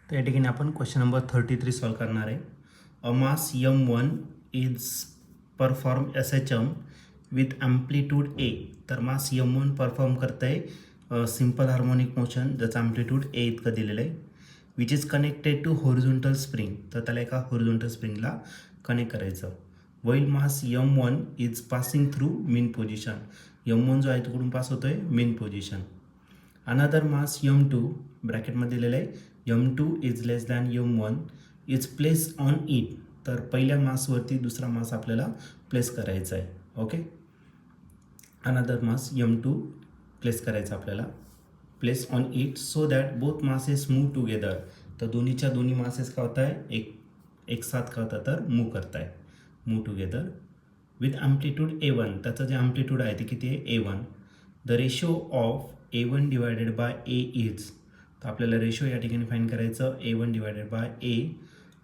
तर या ठिकाणी आपण क्वेश्चन नंबर 33 सॉल्व करणार आहे. A mass M1 is perform SHM with amplitude A. तर मास M1 परफॉर्म करत आहे सिम्पल हार्मोनिक मोशन ज्याचं ॲम्प्लिट्यूड ए इतकं दिलेलं आहे, which is connected to horizontal spring. तर त्याला एका होरिझोंटल स्प्रिंगला कनेक्ट करायचं. Well mass M1 is passing through mean position. M1 जो आहे तो कुठून पास होतोय, mean position. Another mass M2 ब्रॅकेटमध्ये दिलेलं आहे M2 is less than M1 is place on it. तर पहिल्या मासवरती दुसरा मास आपल्याला प्लेस करायचा आहे. Okay, another mass M2 place करायचा आपल्याला, place on it so that both masses move together. तर दोन्हीच्या दोन्ही मासेस काय होत आहे, एक साथ काय होतं तर मूव करताय, move together with amplitude A1. त्याचं जे ॲम्प्लिट्यूड आहे ते किती आहे, A1. The ratio of A1 divided bye A is. तर आपल्याला रेशो या ठिकाणी फाईंड करायचं A1 डिवायडेड बाय A.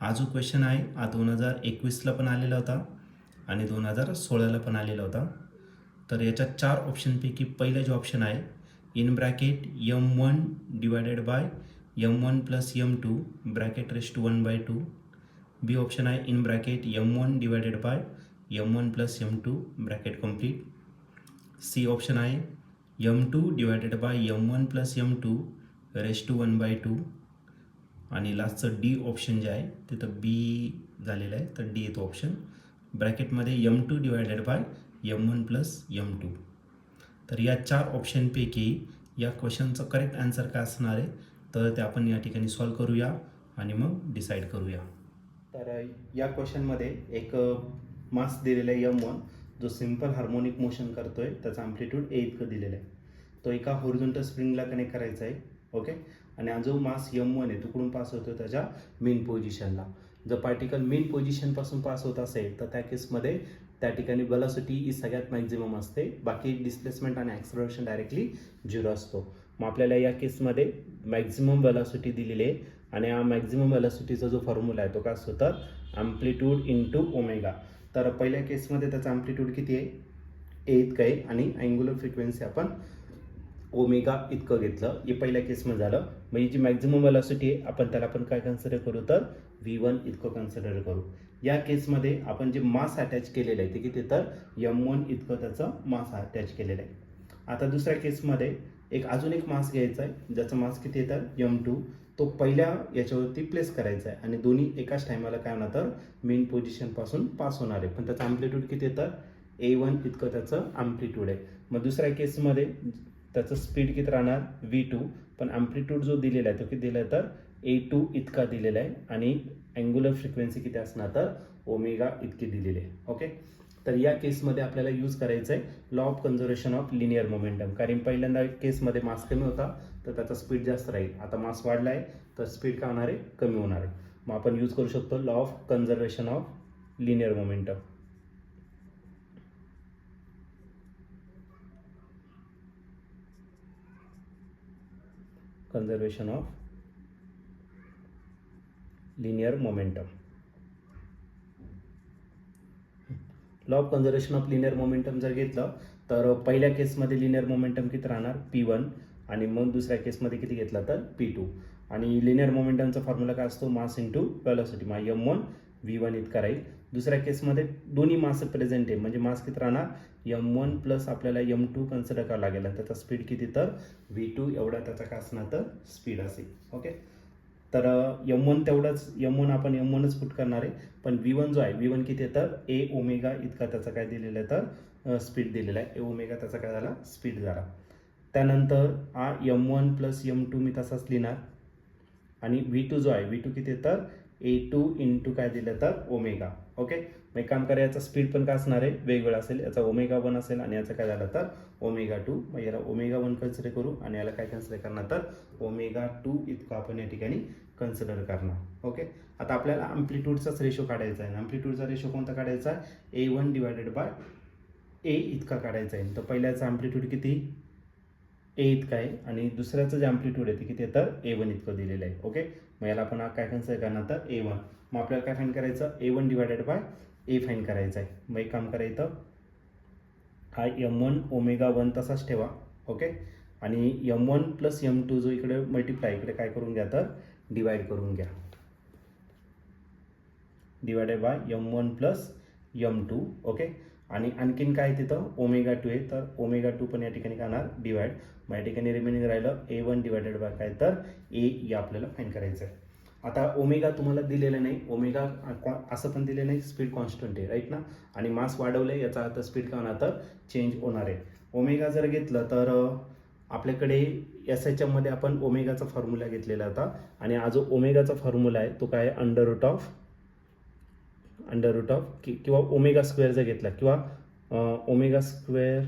हा जो क्वेश्चन आहे हा 2021ला पण आलेला होता आणि 2016ला पण आलेला होता. तर याच्यात 4 ऑप्शनपैकी पहिलं जे ऑप्शन आहे in bracket M1 divided by M1 plus M2 bracket raise to 1/2. B option आहे in bracket M1 divided by M1 plus M2 bracket complete. C option आहे M2 divided by M1 plus M2 raise to 1/2. आणि लास्टचं D option जे आहे तिथं बी झालेलं आहे, तर D येतो ऑप्शन ब्रॅकेटमध्ये M2 divided by M1 plus M2. तर या 4 ऑप्शनपैकी या क्वेश्चनचं करेक्ट आन्सर काय असणार आहे तर ते आपण या ठिकाणी सॉल्व करूया आणि मग डिसाईड करूया. तर या क्वेश्चनमध्ये एक मास दिलेला आहे M1 जो सिम्पल हार्मोनिक मोशन करतोय, त्याचा ॲम्प्लिट्यूड ए इतकं दिलेलं आहे. तो एका होरिझोंटल स्प्रिंगला कनेक्ट करायचा आहे. ओके, आणि हा जो मास M1 आहे तो कुठून पास होतो, त्याच्या मेन पोझिशनला. जर पार्टिकल मेन पोझिशनपासून पास होत असेल तर त्या केसमध्ये त्या ठिकाणी वेलॉसिटी ही सगळ्यात मॅक्झिमम असते, बाकी डिस्प्लेसमेंट आणि ॲक्सलरेशन डायरेक्टली 0 असतो. मग आपल्याला या केसमध्ये मॅक्झिमम वेलॉसिटी दिलेली आहे आणि हा मॅक्झिमम वेलॉसिटीचा जो फॉर्म्युला आहे तो काय असतो तर ॲम्प्लिट्यूड इंटू ओमेगा. तर पहिल्या केसमध्ये त्याचा ॲम्प्लिट्यूड किती आहे, ए इतकं आहे आणि अँग्युलर फ्रिक्वेन्सी आपण ओमेगा इतकं घेतलं. हे पहिल्या केसमध्ये झालं. मग ही जी मॅक्झिमम वेलॉसिटी आहे आपण त्याला पण काय कन्सिडर करू तर V1 इतकं कन्सिडर करू. या केसमध्ये आपण जे मास अटॅच केलेलं आहे ते किती तर M1 इतकं त्याचं मास अटॅच केलेलं आहे. आता दुसऱ्या केसमध्ये अजून एक मास घ्यायचा आहे ज्याचं मास किती येतं M2. तो पहिल्या याच्यावरती प्लेस करायचा आहे आणि दोन्ही एकाच टायमाला काय होणार तर मेन पोझिशनपासून पास होणार आहे, पण त्याचं ॲम्प्लिट्यूड किती येतं A1 इतकं त्याचं ॲम्प्लिट्यूड आहे. मग दुसऱ्या केसमध्ये त्याचं स्पीड किती राहणार V2, पण ॲम्प्लिट्यूड जो दिलेला आहे तो किती दिला आहे तर A2 इतका दिलेला आहे आणि अँग्युलर फ्रिक्वेन्सी किती असणार तर ओमेगा इतकी दिलेली आहे. ओके, तर या केसमध्ये आपल्याला यूज करायचं आहे law of conservation of linear momentum. कारण पहिल्यांदा केसमध्ये मास कमी होता तर त्याचा स्पीड जास्त राहील, आता मास वाढला आहे तर स्पीड काय होणार आहे, कमी होणार आहे. मग आपण यूज करू शकतो law of conservation of linear momentum. Conservation of linear momentum. Law of conservation of linear momentum जर घेतलं तर पहिल्या केसमध्ये लिनियर मोमेंटम किती राहणार P1 आणि मग दुसऱ्या केसमध्ये किती घेतला तर P2. आणि लिनियर मोमेंटमचा फॉर्म्युला काय असतो मास इंटू वेलॉसिटी. मग M1 V1 इतका राहील. दुसऱ्या केसमध्ये दोन्ही मास प्रेझेंट आहे म्हणजे मास किती राहणार M1 प्लस आपल्याला M2 कन्सिडर करावं लागेल आणि त्याचा स्पीड किती तर V2 एवढा त्याचा काय असणार तर स्पीड असेल. ओके, तर M1 तेवढंच M1 आपण M1च पुट करणार आहे, पण V1 जो आहे V1 किती आहे तर ए ओमेगा इतका त्याचा काय दिलेला आहे तर स्पीड दिलेला आहे. ए ओमेगा त्याचा काय झाला स्पीड झाला. त्यानंतर हा M1 प्लस M2 मी तसाच लिहिणार आणि V2 जो आहे V2 किती आहे तर A2 इंटू काय दिलं तर ओमेगा. ओके, मग एक काम करा याचा स्पीड पण काय असणार आहे वेगवेगळा असेल, याचा ओमेगा 1 असेल आणि याचा काय झालं तर ओमेगा 2. मग याला ओमेगा 1 कन्सिडर करू आणि याला काय कन्सिडर करणार तर ओमेगा 2 इतकं आपण या ठिकाणी कन्सिडर करणार. ओके, आता आपल्याला ॲम्प्लिट्यूडचाच रेशो काढायचा आहे. ॲम्प्लिट्यूडचा रेशो कोणता काढायचा आहे A1 डिवायडेड बाय ए इतका काढायचा आहे. तर पहिल्याचा ॲम्प्लिट्यूड किती ए इतका आहे आणि दुसऱ्याचं जे ॲम्प्लिट्यूड आहे ते किती आहे तर A1 इतकं दिलेलं आहे. ओके, मग याला आपण काय कन्सिडर करणार तर A1. मग आपल्याला काय फाईंड करायचं A1 divided by A find करायचं आहे. मग एक काम करायचं हा M1 ओमेगा 1 तसाच ठेवा. ओके, आणि M1 प्लस M2 जो इकडे मल्टिप्लाय इकडे काय करून घ्या तर डिवाइड करून घ्या, divided by M1 plus M2. Okay, आणि आणखीन काय तिथं ओमेगा 2 आहे, तर ओमेगा 2 पण या ठिकाणी काय होणार डिवाइड. मग या ठिकाणी रिमेनिंग राहिलं A1 डिवायडेड बाय काय तर ए या आपल्याला फाईंड करायचं आहे. आता ओमेगा तुम्हाला दिलेलं नाही, ओमेगा असं पण दिलेलं नाही, स्पीड कॉन्स्टंट आहे राईट ना, आणि मास वाढवलं याचा अर्थ स्पीड काय होणार तर चेंज होणार आहे. ओमेगा जर घेतलं तर आपल्याकडे SHM मध्ये आपण ओमेगाचा फॉर्म्युला घेतलेला होता, आणि हा जो ओमेगाचा फॉर्म्युला आहे तो काय अंडर रूट ऑफ किंवा ओमेगा स्क्वेअर जर घेतला किंवा ओमेगा स्क्वेअर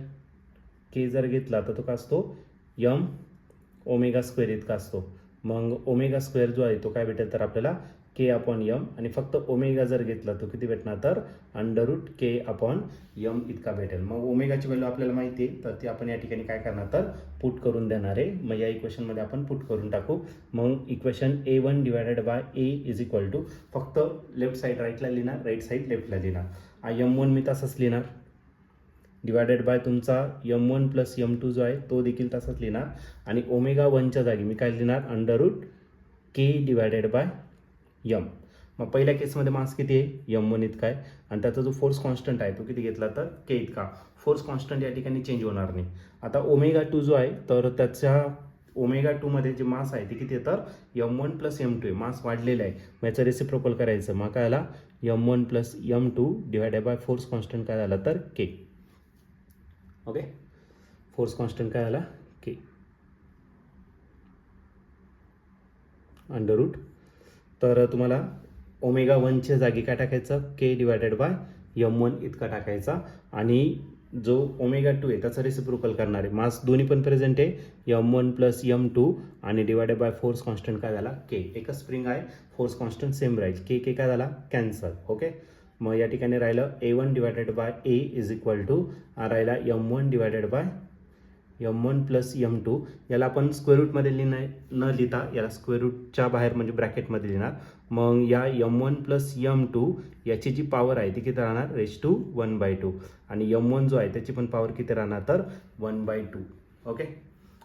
के जर घेतला तर तो काय असतो यम ओमेगा स्क्वेअर इतका असतो. मग ओमेगा स्क्वेअर जो आहे तो काय भेटेल तर आपल्याला के अपॉन यम, आणि फक्त ओमेगा जर घेतला तो किती भेटणार तर अंडर रूट के अपॉन यम इतका भेटेल. मग ओमेगाची व्हॅल्यू आपल्याला माहिती आहे, तर ती आपण या ठिकाणी काय करणार तर पुट करून देणार आहे. मग या इक्वेशनमध्ये आपण पुट करून टाकू. मग equation A1 divided by A is equal to, फक्त लेफ्ट साईड राईटला लिहिणार, राईट साईड लेफ्टला लिहिणार. हा M1 मी तसंच लिहिणार, डिवायडेड बाय तुमचा M1 प्लस M2 जो आहे तो देखील तसाच लिहिणार, आणि ओमेगा 1च्या जागी मी काय लिहिणार under root K divided by M. मग पहिल्या केसमध्ये मास किती आहे M1 इतका आहे, आणि त्याचा जो फोर्स कॉन्स्टंट आहे तो किती घेतला तर के इतका. फोर्स कॉन्स्टंट या ठिकाणी चेंज होणार नाही. आता ओमेगा 2 जो आहे तर त्याच्या ओमेगा 2 मध्ये जे मास आहे ते किती आहे तर M1 प्लस M2 आहे, मास वाढलेलं आहे. मग याचं रेसिप्रोकल करायचं, मग काय आला M1 plus M2 divided by force constant काय झाला तर के. ओके, फोर्स कॉन्स्टंट काय आला के अंडर रूट. तर तुम्हाला ओमेगा 1च्या जागी काय टाकायचं के डिवायडेड बाय M1 इतका टाकायचा, आणि जो ओमेगा 2 आहे त्याचा रेसिप्रोकल करणार आहे. मास दोन्ही पण प्रेझेंट आहे M1 प्लस M2, आणि डिवायडेड बाय फोर्स कॉन्स्टंट काय झाला के. एकच स्प्रिंग आहे, फोर्स कॉन्स्टंट सेम राहील, के के काय झाला कॅन्सल. ओके, मग या ठिकाणी राहिलं A1 divided by A is equal to राहिला M1 divided by M1 plus M2. याला आपण स्क्वेअर रूटमध्ये न लिहिता याला स्क्वेअर रूटच्या बाहेर म्हणजे ब्रॅकेटमध्ये लिहिणार. मग या M1 प्लस M2 याची जी पॉवर आहे ती किती राहणार रेज टू 1/2, आणि M1 जो आहे त्याची पण पॉवर किती राहणार तर 1/2. ओके,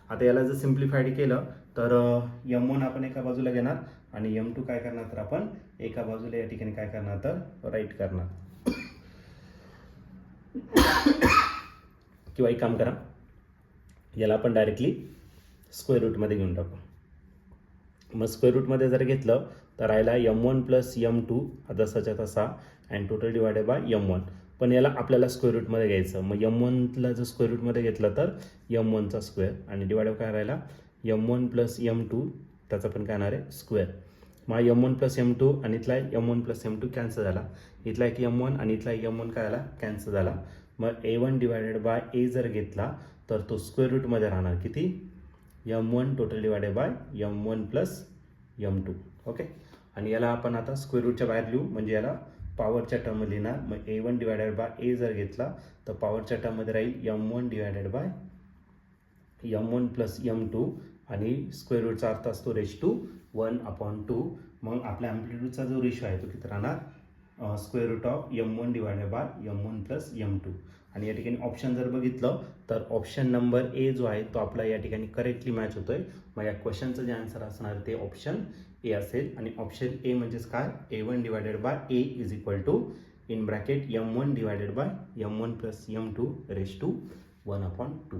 आता याला जर सिम्प्लिफाईड केलं तर M1 आपण एका बाजूला घेणार, आणि M2 काय करणार तर आपण एका बाजूला या ठिकाणी काय करणार तर राईट करणार. किंवा एक काम करा, याला आपण डायरेक्टली स्क्वेअर रूटमध्ये घेऊन टाकू. मग स्क्वेअर रूटमध्ये जर घेतलं तर राहिला M1 प्लस M2 जसाच्या तसा, and total divided by M1. पण याला आपल्याला स्क्वेअर रूटमध्ये घ्यायचं, मग M1ला जर स्क्वेअर रूटमध्ये घेतलं तर M1चा स्क्वेअर, आणि डिवायड काय राहिला M1 प्लस M2 त्याचा पण काय येणार आहे स्क्वेअर. मग M1 प्लस M2 आणि इथला M1 प्लस M2 कॅन्सल झाला, इथला एक M1 आणि इथला M1 काय झाला कॅन्सल झाला. मग A1 डिवायडेड बाय ए जर घेतला तर तो स्क्वेअर रूटमध्ये राहणार किती M1 total divided by M1 plus M2. Okay, आणि याला आपण आता स्क्वेअर रूटच्या बाहेर लिहू, म्हणजे याला पॉवरच्या टर्ममध्ये लिहिणार. मग A1 डिवायडेड बाय ए जर घेतला तर पॉवरच्या टर्ममध्ये राहील M1 divided by M1 plus M2, आणि स्क्वेअर रूटचा अर्थ असतो रेश टू 1/2. मग आपल्या ॲम्प्लिट्यूडचा जो रेशो आहे तो किती राहणार square root of M1 divided by M1 plus M2. आणि या ठिकाणी ऑप्शन जर बघितलं तर ऑप्शन नंबर ए जो आहे तो आपला या ठिकाणी करेक्टली मॅच होतोय. मग या क्वेश्चनचं जे आन्सर असणार ते ऑप्शन ए असेल, आणि ऑप्शन ए म्हणजेच काय A1 divided by A is equal to in bracket M1 divided by M1 plus M2 raise to 1/2.